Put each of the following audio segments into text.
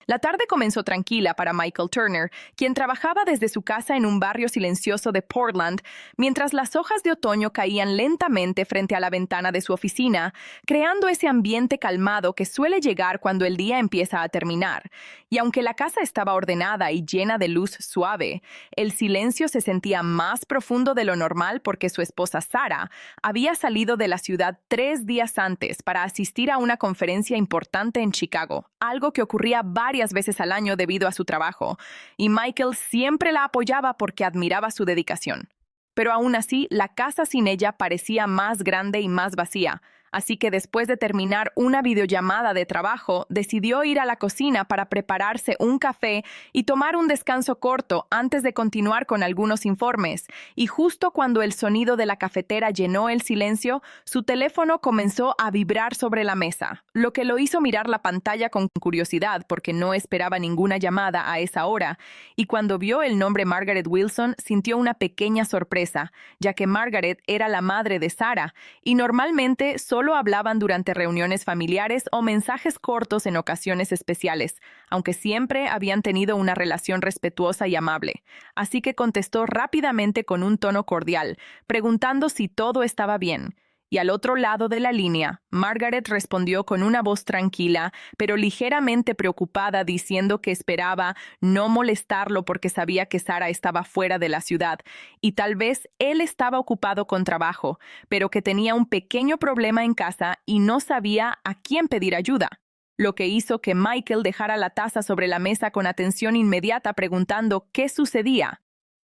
La tarde comenzó tranquila para Michael Turner, quien trabajaba desde su casa en un barrio silencioso de Portland, mientras las hojas de otoño caían lentamente frente a la ventana de su oficina, creando ese ambiente calmado que suele llegar cuando el día empieza a terminar. Y aunque la casa estaba ordenada y llena de luz suave, el silencio se sentía más profundo de lo normal porque su esposa Sarah había salido de la ciudad 3 días antes para asistir a una conferencia importante en Chicago, algo que ocurría varias veces al año debido a su trabajo, y Michael siempre la apoyaba porque admiraba su dedicación. Pero aún así, la casa sin ella parecía más grande y más vacía, así que después de terminar una videollamada de trabajo, decidió ir a la cocina para prepararse un café y tomar un descanso corto antes de continuar con algunos informes. Y justo cuando el sonido de la cafetera llenó el silencio, su teléfono comenzó a vibrar sobre la mesa, lo que lo hizo mirar la pantalla con curiosidad porque no esperaba ninguna llamada a esa hora. Y cuando vio el nombre Margaret Wilson, sintió una pequeña sorpresa, ya que Margaret era la madre de Sarah, y normalmente solo hablaban durante reuniones familiares o mensajes cortos en ocasiones especiales, aunque siempre habían tenido una relación respetuosa y amable. Así que contestó rápidamente con un tono cordial, preguntando si todo estaba bien. Y al otro lado de la línea, Margaret respondió con una voz tranquila, pero ligeramente preocupada, diciendo que esperaba no molestarlo porque sabía que Sarah estaba fuera de la ciudad y tal vez él estaba ocupado con trabajo, pero que tenía un pequeño problema en casa y no sabía a quién pedir ayuda. Lo que hizo que Michael dejara la taza sobre la mesa con atención inmediata, preguntando qué sucedía.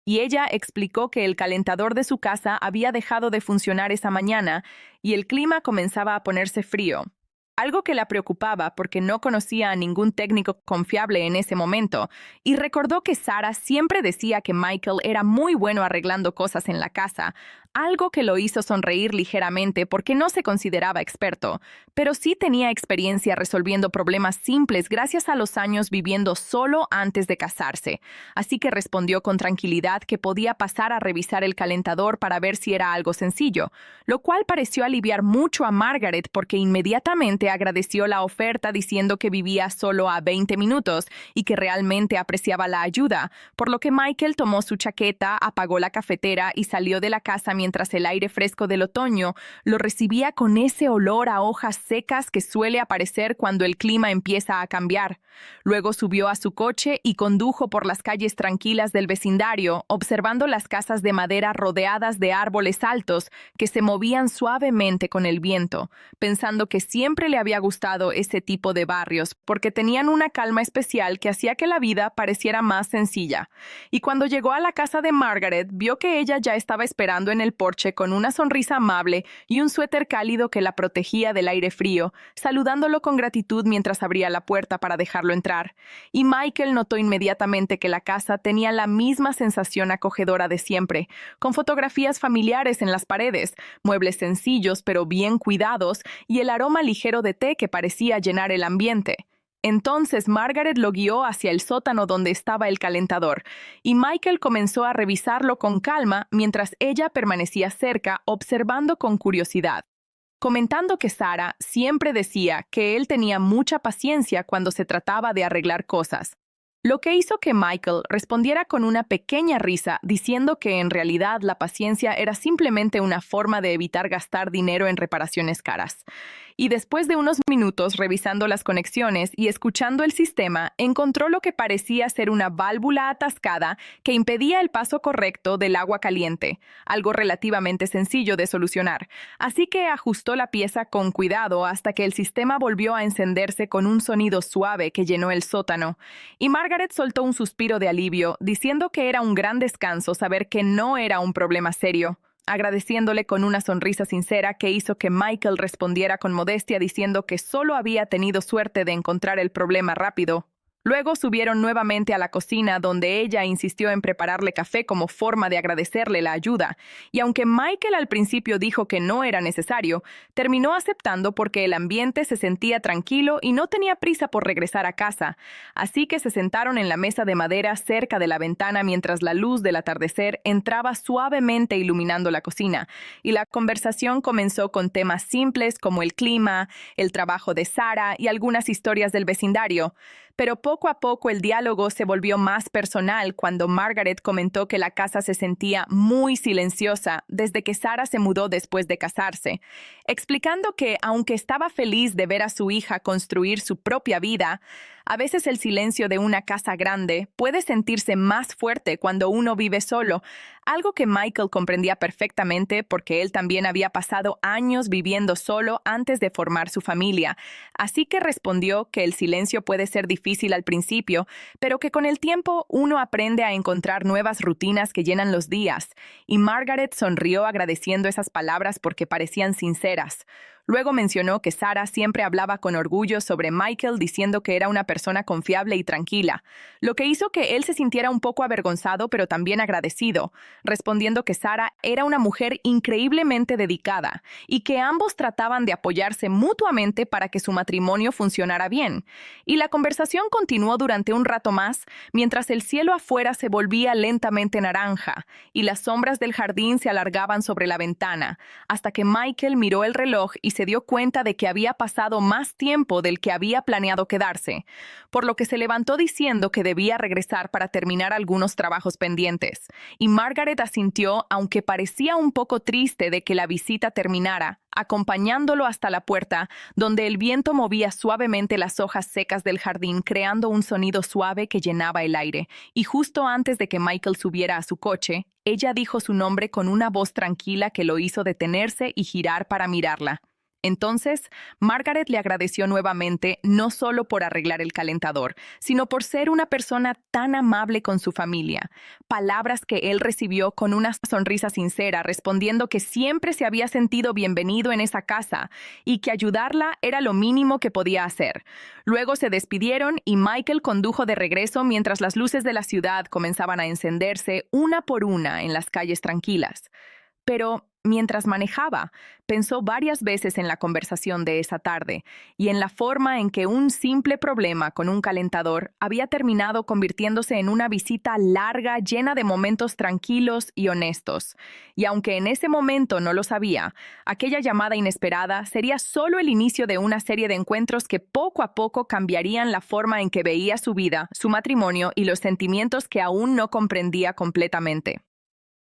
Y ella explicó que el calentador de su casa había dejado de funcionar esa mañana y el clima comenzaba a ponerse frío. Algo que la preocupaba porque no conocía a ningún técnico confiable en ese momento, y recordó que Sarah siempre decía que Michael era muy bueno arreglando cosas en la casa, algo que lo hizo sonreír ligeramente porque no se consideraba experto, pero sí tenía experiencia resolviendo problemas simples gracias a los años viviendo solo antes de casarse, así que respondió con tranquilidad que podía pasar a revisar el calentador para ver si era algo sencillo, lo cual pareció aliviar mucho a Margaret porque inmediatamente agradeció la oferta diciendo que vivía solo a 20 minutos y que realmente apreciaba la ayuda, por lo que Michael tomó su chaqueta, apagó la cafetera y salió de la casa mientras el aire fresco del otoño lo recibía con ese olor a hojas secas que suele aparecer cuando el clima empieza a cambiar. Luego subió a su coche y condujo por las calles tranquilas del vecindario, observando las casas de madera rodeadas de árboles altos que se movían suavemente con el viento, pensando que siempre le había gustado ese tipo de barrios porque tenían una calma especial que hacía que la vida pareciera más sencilla. Y cuando llegó a la casa de Margaret, vio que ella ya estaba esperando en el porche con una sonrisa amable y un suéter cálido que la protegía del aire frío, saludándolo con gratitud mientras abría la puerta para dejarlo entrar. Y Michael notó inmediatamente que la casa tenía la misma sensación acogedora de siempre, con fotografías familiares en las paredes, muebles sencillos pero bien cuidados y el aroma ligero de té que parecía llenar el ambiente. Entonces Margaret lo guió hacia el sótano donde estaba el calentador, y Michael comenzó a revisarlo con calma mientras ella permanecía cerca, observando con curiosidad, comentando que Sarah siempre decía que él tenía mucha paciencia cuando se trataba de arreglar cosas, lo que hizo que Michael respondiera con una pequeña risa, diciendo que en realidad la paciencia era simplemente una forma de evitar gastar dinero en reparaciones caras. Y después de unos minutos revisando las conexiones y escuchando el sistema, encontró lo que parecía ser una válvula atascada que impedía el paso correcto del agua caliente, algo relativamente sencillo de solucionar. Así que ajustó la pieza con cuidado hasta que el sistema volvió a encenderse con un sonido suave que llenó el sótano. Y Margaret soltó un suspiro de alivio, diciendo que era un gran descanso saber que no era un problema serio, agradeciéndole con una sonrisa sincera que hizo que Michael respondiera con modestia diciendo que solo había tenido suerte de encontrar el problema rápido. Luego subieron nuevamente a la cocina, donde ella insistió en prepararle café como forma de agradecerle la ayuda, y aunque Michael al principio dijo que no era necesario, terminó aceptando porque el ambiente se sentía tranquilo y no tenía prisa por regresar a casa, así que se sentaron en la mesa de madera cerca de la ventana mientras la luz del atardecer entraba suavemente iluminando la cocina, y la conversación comenzó con temas simples como el clima, el trabajo de Sarah y algunas historias del vecindario. Pero poco a poco el diálogo se volvió más personal cuando Margaret comentó que la casa se sentía muy silenciosa desde que Sarah se mudó después de casarse, explicando que aunque estaba feliz de ver a su hija construir su propia vida, a veces el silencio de una casa grande puede sentirse más fuerte cuando uno vive solo, algo que Michael comprendía perfectamente porque él también había pasado años viviendo solo antes de formar su familia. Así que respondió que el silencio puede ser difícil al principio, pero que con el tiempo uno aprende a encontrar nuevas rutinas que llenan los días. Y Margaret sonrió agradeciendo esas palabras porque parecían sinceras. Luego mencionó que Sarah siempre hablaba con orgullo sobre Michael diciendo que era una persona confiable y tranquila, lo que hizo que él se sintiera un poco avergonzado pero también agradecido, respondiendo que Sarah era una mujer increíblemente dedicada y que ambos trataban de apoyarse mutuamente para que su matrimonio funcionara bien. Y la conversación continuó durante un rato más, mientras el cielo afuera se volvía lentamente naranja y las sombras del jardín se alargaban sobre la ventana, hasta que Michael miró el reloj y se dio cuenta de que había pasado más tiempo del que había planeado quedarse, por lo que se levantó diciendo que debía regresar para terminar algunos trabajos pendientes. Y Margaret asintió, aunque parecía un poco triste de que la visita terminara, acompañándolo hasta la puerta, donde el viento movía suavemente las hojas secas del jardín, creando un sonido suave que llenaba el aire. Y justo antes de que Michael subiera a su coche, ella dijo su nombre con una voz tranquila que lo hizo detenerse y girar para mirarla. Entonces, Margaret le agradeció nuevamente no solo por arreglar el calentador, sino por ser una persona tan amable con su familia. Palabras que él recibió con una sonrisa sincera, respondiendo que siempre se había sentido bienvenido en esa casa y que ayudarla era lo mínimo que podía hacer. Luego se despidieron y Michael condujo de regreso mientras las luces de la ciudad comenzaban a encenderse una por una en las calles tranquilas. Pero mientras manejaba, pensó varias veces en la conversación de esa tarde y en la forma en que un simple problema con un calentador había terminado convirtiéndose en una visita larga llena de momentos tranquilos y honestos. Y aunque en ese momento no lo sabía, aquella llamada inesperada sería solo el inicio de una serie de encuentros que poco a poco cambiarían la forma en que veía su vida, su matrimonio y los sentimientos que aún no comprendía completamente.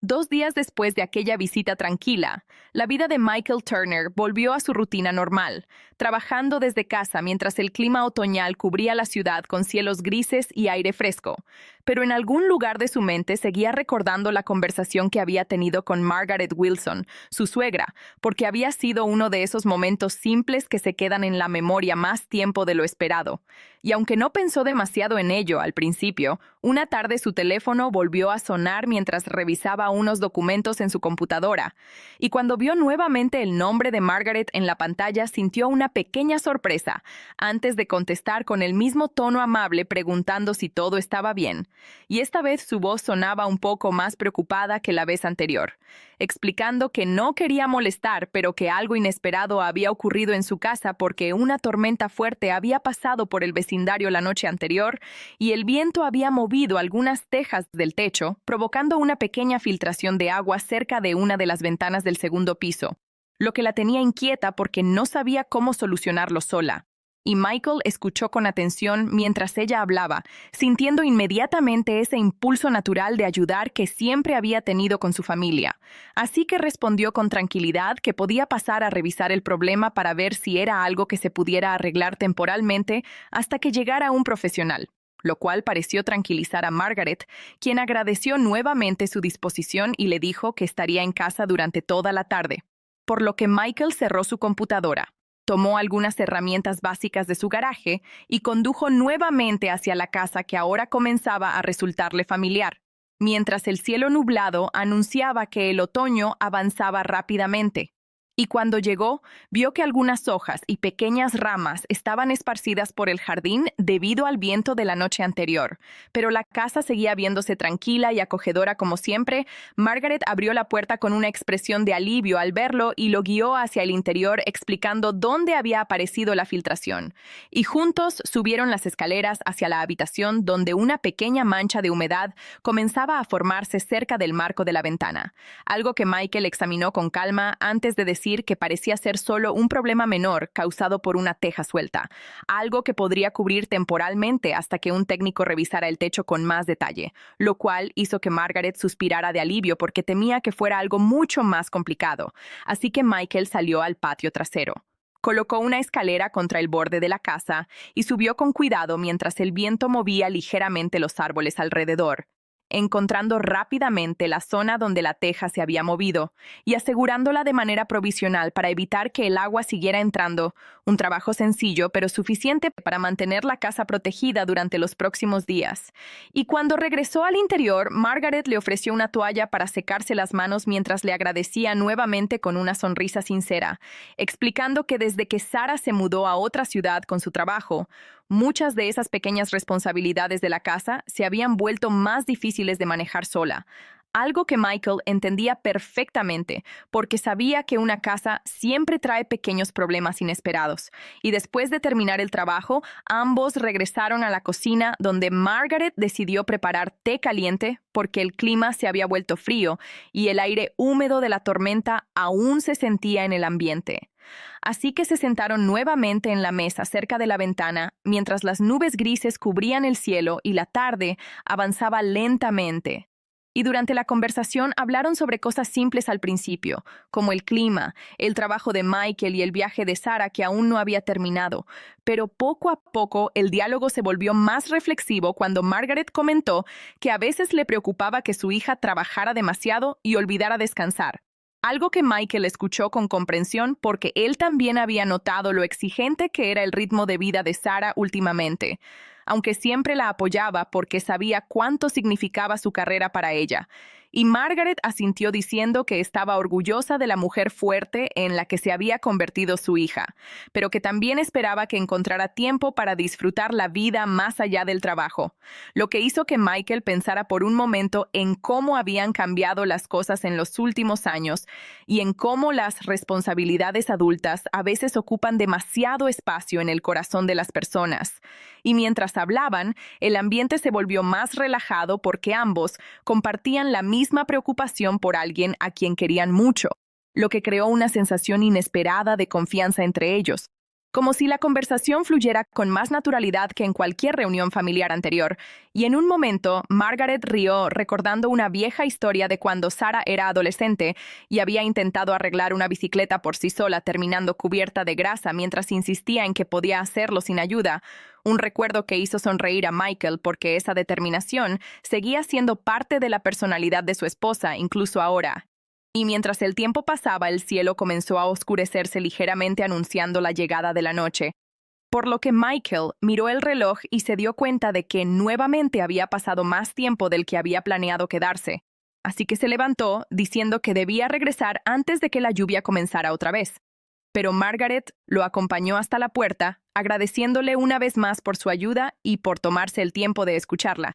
2 días después de aquella visita tranquila, la vida de Michael Turner volvió a su rutina normal, trabajando desde casa mientras el clima otoñal cubría la ciudad con cielos grises y aire fresco. Pero en algún lugar de su mente seguía recordando la conversación que había tenido con Margaret Wilson, su suegra, porque había sido uno de esos momentos simples que se quedan en la memoria más tiempo de lo esperado. Y aunque no pensó demasiado en ello al principio, una tarde su teléfono volvió a sonar mientras revisaba unos documentos en su computadora, y cuando vio nuevamente el nombre de Margaret en la pantalla sintió una pequeña sorpresa, antes de contestar con el mismo tono amable preguntando si todo estaba bien. Y esta vez su voz sonaba un poco más preocupada que la vez anterior, explicando que no quería molestar, pero que algo inesperado había ocurrido en su casa porque una tormenta fuerte había pasado por el vecindario la noche anterior y el viento había movido algunas tejas del techo, provocando una pequeña filtración de agua cerca de una de las ventanas del segundo piso, lo que la tenía inquieta porque no sabía cómo solucionarlo sola. Y Michael escuchó con atención mientras ella hablaba, sintiendo inmediatamente ese impulso natural de ayudar que siempre había tenido con su familia. Así que respondió con tranquilidad que podía pasar a revisar el problema para ver si era algo que se pudiera arreglar temporalmente hasta que llegara un profesional, lo cual pareció tranquilizar a Margaret, quien agradeció nuevamente su disposición y le dijo que estaría en casa durante toda la tarde. Por lo que Michael cerró su computadora. Tomó algunas herramientas básicas de su garaje y condujo nuevamente hacia la casa que ahora comenzaba a resultarle familiar, mientras el cielo nublado anunciaba que el otoño avanzaba rápidamente. Y cuando llegó, vio que algunas hojas y pequeñas ramas estaban esparcidas por el jardín debido al viento de la noche anterior. Pero la casa seguía viéndose tranquila y acogedora como siempre. Margaret abrió la puerta con una expresión de alivio al verlo y lo guió hacia el interior explicando dónde había aparecido la filtración. Y juntos subieron las escaleras hacia la habitación donde una pequeña mancha de humedad comenzaba a formarse cerca del marco de la ventana. Algo que Michael examinó con calma antes de decir decir que parecía ser solo un problema menor causado por una teja suelta, algo que podría cubrir temporalmente hasta que un técnico revisara el techo con más detalle, lo cual hizo que Margaret suspirara de alivio porque temía que fuera algo mucho más complicado. Así que Michael salió al patio trasero. Colocó una escalera contra el borde de la casa y subió con cuidado mientras el viento movía ligeramente los árboles alrededor, encontrando rápidamente la zona donde la teja se había movido y asegurándola de manera provisional para evitar que el agua siguiera entrando, un trabajo sencillo pero suficiente para mantener la casa protegida durante los próximos días. Y cuando regresó al interior, Margaret le ofreció una toalla para secarse las manos mientras le agradecía nuevamente con una sonrisa sincera, explicando que desde que Sarah se mudó a otra ciudad con su trabajo, muchas de esas pequeñas responsabilidades de la casa se habían vuelto más difíciles de manejar sola, algo que Michael entendía perfectamente porque sabía que una casa siempre trae pequeños problemas inesperados. Y después de terminar el trabajo, ambos regresaron a la cocina donde Margaret decidió preparar té caliente porque el clima se había vuelto frío y el aire húmedo de la tormenta aún se sentía en el ambiente. Así que se sentaron nuevamente en la mesa cerca de la ventana, mientras las nubes grises cubrían el cielo y la tarde avanzaba lentamente. Y durante la conversación hablaron sobre cosas simples al principio, como el clima, el trabajo de Michael y el viaje de Sarah que aún no había terminado. Pero poco a poco el diálogo se volvió más reflexivo cuando Margaret comentó que a veces le preocupaba que su hija trabajara demasiado y olvidara descansar. Algo que Michael escuchó con comprensión porque él también había notado lo exigente que era el ritmo de vida de Sarah últimamente, aunque siempre la apoyaba porque sabía cuánto significaba su carrera para ella. Y Margaret asintió diciendo que estaba orgullosa de la mujer fuerte en la que se había convertido su hija, pero que también esperaba que encontrara tiempo para disfrutar la vida más allá del trabajo, lo que hizo que Michael pensara por un momento en cómo habían cambiado las cosas en los últimos años y en cómo las responsabilidades adultas a veces ocupan demasiado espacio en el corazón de las personas. Y mientras hablaban, el ambiente se volvió más relajado porque ambos compartían la misma preocupación por alguien a quien querían mucho, lo que creó una sensación inesperada de confianza entre ellos, como si la conversación fluyera con más naturalidad que en cualquier reunión familiar anterior. Y en un momento, Margaret rió recordando una vieja historia de cuando Sarah era adolescente y había intentado arreglar una bicicleta por sí sola, terminando cubierta de grasa mientras insistía en que podía hacerlo sin ayuda. Un recuerdo que hizo sonreír a Michael porque esa determinación seguía siendo parte de la personalidad de su esposa, incluso ahora. Y mientras el tiempo pasaba, el cielo comenzó a oscurecerse ligeramente anunciando la llegada de la noche, por lo que Michael miró el reloj y se dio cuenta de que nuevamente había pasado más tiempo del que había planeado quedarse. Así que se levantó, diciendo que debía regresar antes de que la lluvia comenzara otra vez. Pero Margaret lo acompañó hasta la puerta, agradeciéndole una vez más por su ayuda y por tomarse el tiempo de escucharla.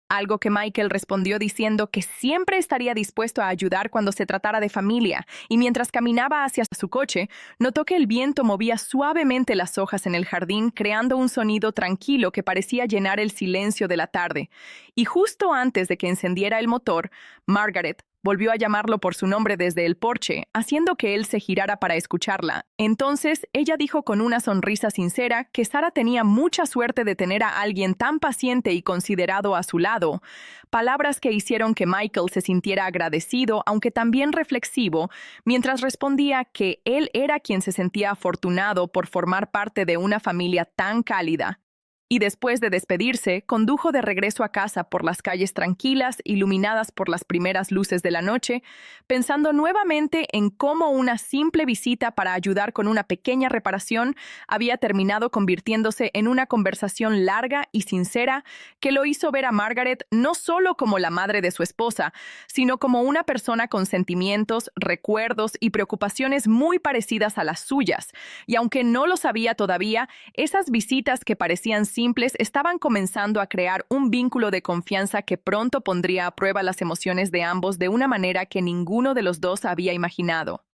Algo que Michael respondió diciendo que siempre estaría dispuesto a ayudar cuando se tratara de familia, y mientras caminaba hacia su coche, notó que el viento movía suavemente las hojas en el jardín, creando un sonido tranquilo que parecía llenar el silencio de la tarde. Y justo antes de que encendiera el motor, Margaret volvió a llamarlo por su nombre desde el porche, haciendo que él se girara para escucharla. Entonces, ella dijo con una sonrisa sincera que Sarah tenía mucha suerte de tener a alguien tan paciente y considerado a su lado, palabras que hicieron que Michael se sintiera agradecido, aunque también reflexivo, mientras respondía que él era quien se sentía afortunado por formar parte de una familia tan cálida. Y después de despedirse, condujo de regreso a casa por las calles tranquilas, iluminadas por las primeras luces de la noche, pensando nuevamente en cómo una simple visita para ayudar con una pequeña reparación había terminado convirtiéndose en una conversación larga y sincera que lo hizo ver a Margaret no solo como la madre de su esposa, sino como una persona con sentimientos, recuerdos y preocupaciones muy parecidas a las suyas. Y aunque no lo sabía todavía, esas visitas que parecían simples estaban comenzando a crear un vínculo de confianza que pronto pondría a prueba las emociones de ambos de una manera que ninguno de los dos había imaginado.